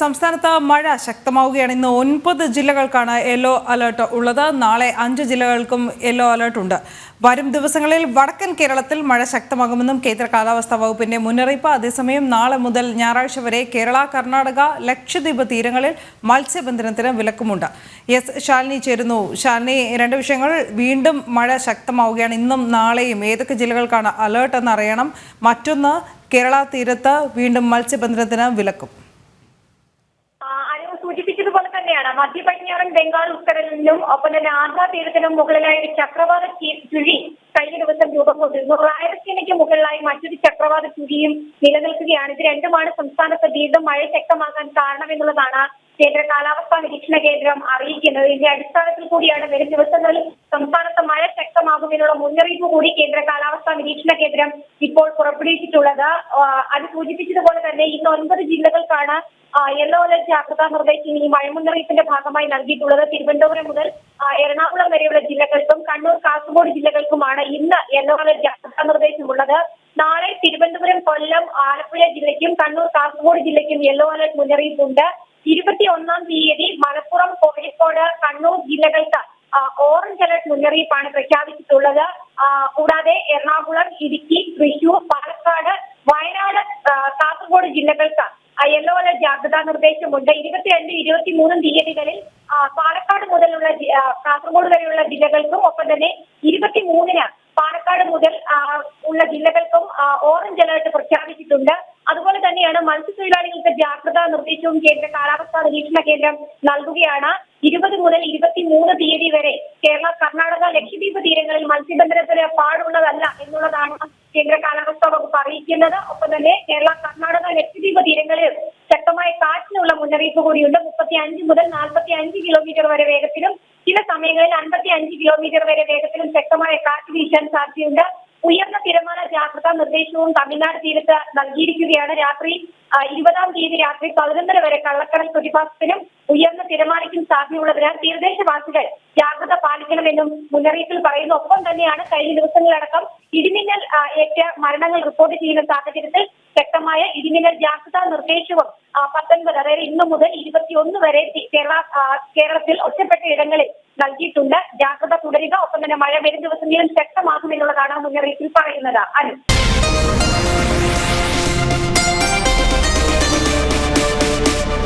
സംസ്ഥാനത്ത് മഴ ശക്തമാവുകയാണ്. ഇന്ന് 9 ജില്ലകൾക്കാണ് യെല്ലോ അലർട്ട് ഉള്ളത്. നാളെ 5 ജില്ലകൾക്കും യെല്ലോ അലർട്ട് ഉണ്ട്. വരും ദിവസങ്ങളിൽ വടക്കൻ കേരളത്തിൽ മഴ ശക്തമാകുമെന്നും കേന്ദ്ര കാലാവസ്ഥാ വകുപ്പിന്റെ മുന്നറിയിപ്പ്. അതേസമയം നാളെ മുതൽ ഞായറാഴ്ച വരെ കേരള, കർണാടക, ലക്ഷദ്വീപ് തീരങ്ങളിൽ മത്സ്യബന്ധനത്തിന് വിലക്കുമുണ്ട്. ശാലിനി ചേരുന്നു. ശാലിനി, രണ്ട് വിഷയങ്ങൾ. വീണ്ടും മഴ ശക്തമാവുകയാണ് ഇന്നും നാളെയും. ഏതൊക്കെ ജില്ലകൾക്കാണ് അലർട്ട് എന്ന് അറിയണം. മറ്റൊന്ന്, കേരള തീരത്ത് വീണ്ടും മത്സ്യബന്ധനത്തിന് വിലക്കും. സൂചിപ്പിച്ചതുപോലെ തന്നെയാണ് മധ്യ പടിഞ്ഞാറൻ ബംഗാൾ ഉൾക്കടലിനും ഒപ്പം തന്നെ ആന്ധ്രാ തീരത്തിനും മുകളിലായി ഒരു ചക്രവാത ചുഴി കഴിഞ്ഞ ദിവസം രൂപം കൊണ്ടിരുന്നു. റായലസീമയ്ക്ക് മുകളിലായി മറ്റൊരു ചക്രവാത ചുഴിയും നിലനിൽക്കുകയാണ്. ഇത് രണ്ടുമാണ് സംസ്ഥാനത്ത് വീണ്ടും മഴ ശക്തമാകാൻ കാരണമെന്നുള്ളതാണ് കേന്ദ്ര കാലാവസ്ഥാ നിരീക്ഷണ കേന്ദ്രം അറിയിക്കുന്നത്. ഇതിന്റെ അടിസ്ഥാനത്തിൽ കൂടിയാണ് വരും ദിവസങ്ങളിൽ സംസ്ഥാനത്ത് മഴ ശക്തമാകുമെന്നുള്ള മുന്നറിയിപ്പ് കൂടി കേന്ദ്ര കാലാവസ്ഥാ നിരീക്ഷണ കേന്ദ്രം ഇപ്പോൾ പുറപ്പെടുവിച്ചിട്ടുള്ളത്. അത് സൂചിപ്പിച്ചതുപോലെ തന്നെ ഇന്ന് 9 ജില്ലകൾക്കാണ് യെല്ലോ അലർട്ട് ജാഗ്രതാ നിർദ്ദേശം ഈ മഴ മുന്നറിയിപ്പിന്റെ ഭാഗമായി നൽകിയിട്ടുള്ളത്. തിരുവനന്തപുരം മുതൽ എറണാകുളം വരെയുള്ള ജില്ലകൾക്കും കണ്ണൂർ, കാസർഗോഡ് ജില്ലകൾക്കുമാണ് ഇന്ന് യെല്ലോ അലർട്ട് ജാഗ്രതാ നിർദ്ദേശമുള്ളത്. നാളെ തിരുവനന്തപുരം, കൊല്ലം, ആലപ്പുഴ ജില്ലയ്ക്കും കണ്ണൂർ, കാസർഗോഡ് ജില്ലയ്ക്കും യെല്ലോ അലർട്ട് മുന്നറിയിപ്പുണ്ട്. 21-ാം തീയതി മലപ്പുറം, കോഴിക്കോട്, കണ്ണൂർ ജില്ലകൾക്ക് ഓറഞ്ച് അലർട്ട് മുന്നറിയിപ്പാണ് പ്രഖ്യാപിച്ചിട്ടുള്ളത്. കൂടാതെ എറണാകുളം, ഇടുക്കി, തൃശൂർ, പാലക്കാട്, വയനാട്, കാസർഗോഡ് ജില്ലകൾക്ക് യെല്ലോ അലർട്ട് ജാഗ്രതാ നിർദ്ദേശമുണ്ട്. 22, 23 തീയതികളിൽ പാലക്കാട് മുതലുള്ള കാസർഗോഡ് വരെയുള്ള ജില്ലകൾക്കും ഒപ്പം തന്നെ 23-ന് പാലക്കാട് മുതൽ ഉള്ള ജില്ലകൾക്കും ഓറഞ്ച് അലർട്ട് പ്രഖ്യാപിച്ചിട്ടുണ്ട്. അതുപോലെ തന്നെയാണ് മത്സ്യത്തൊഴിലാളികൾക്ക് ജാഗ്രതാ നിർദ്ദേശവും കേന്ദ്ര കാലാവസ്ഥാ നിരീക്ഷണ കേന്ദ്രം നൽകുകയാണ്. 20 മുതൽ 23 തീയതി വരെ കേരള, കർണാടക, ലക്ഷദ്വീപ് തീരങ്ങളിൽ മത്സ്യബന്ധനത്തിന് പാടുള്ളതല്ല എന്നുള്ളതാണ് കേന്ദ്ര കാലാവസ്ഥാ വകുപ്പ് അറിയിക്കുന്നത്. ഒപ്പം തന്നെ കേരള, കർണാടക, ലക്ഷദ്വീപ് തീരങ്ങളിൽ ശക്തമായ കാറ്റിനുള്ള മുന്നറിയിപ്പ് കൂടിയുണ്ട്. 35 മുതൽ 45 കിലോമീറ്റർ വരെ വേഗത്തിലും ചില സമയങ്ങളിൽ 55 കിലോമീറ്റർ വരെ വേഗത്തിലും ശക്തമായ കാറ്റ് വീശാൻ സാധ്യതയുണ്ട്. ഉയർന്ന തിരമാല ജാഗ്രതാ നിർദ്ദേശവും തമിഴ്നാട് തീരത്ത് നൽകിയിരിക്കുകയാണ്. രാത്രി 20-ാം തീയതി രാത്രി 11:30 വരെ കള്ളക്കടൽ പ്രതിഭാസത്തിനും ഉയർന്ന തിരമാലയ്ക്കും സാധ്യതയുള്ളതിനാൽ തീരദേശവാസികൾ ജാഗ്രത പാലിക്കണമെന്നും മുന്നറിയിപ്പിൽ പറയുന്നു. ഒപ്പം തന്നെയാണ് കഴിഞ്ഞ ദിവസങ്ങളടക്കം ഇടിമിന്നൽ ഏറ്റ് മരണങ്ങൾ റിപ്പോർട്ട് ചെയ്യുന്ന സാഹചര്യത്തിൽ ശക്തമായ ഇടിമിന്നൽ ജാഗ്രതാ നിർദ്ദേശവും 19, അതായത് ഇന്നു മുതൽ 21 വരെ കേരളത്തിൽ ഒറ്റപ്പെട്ട ഇടങ്ങളിൽ നൽകിയിട്ടുണ്ട്. ജാഗ്രത തുടരുക. ഒപ്പം തന്നെ മഴ വരും ദിവസങ്ങളിലും ശക്തമാകുമെന്നുള്ളതാണ് മുന്നറിയിപ്പിൽ പറയുന്നത്.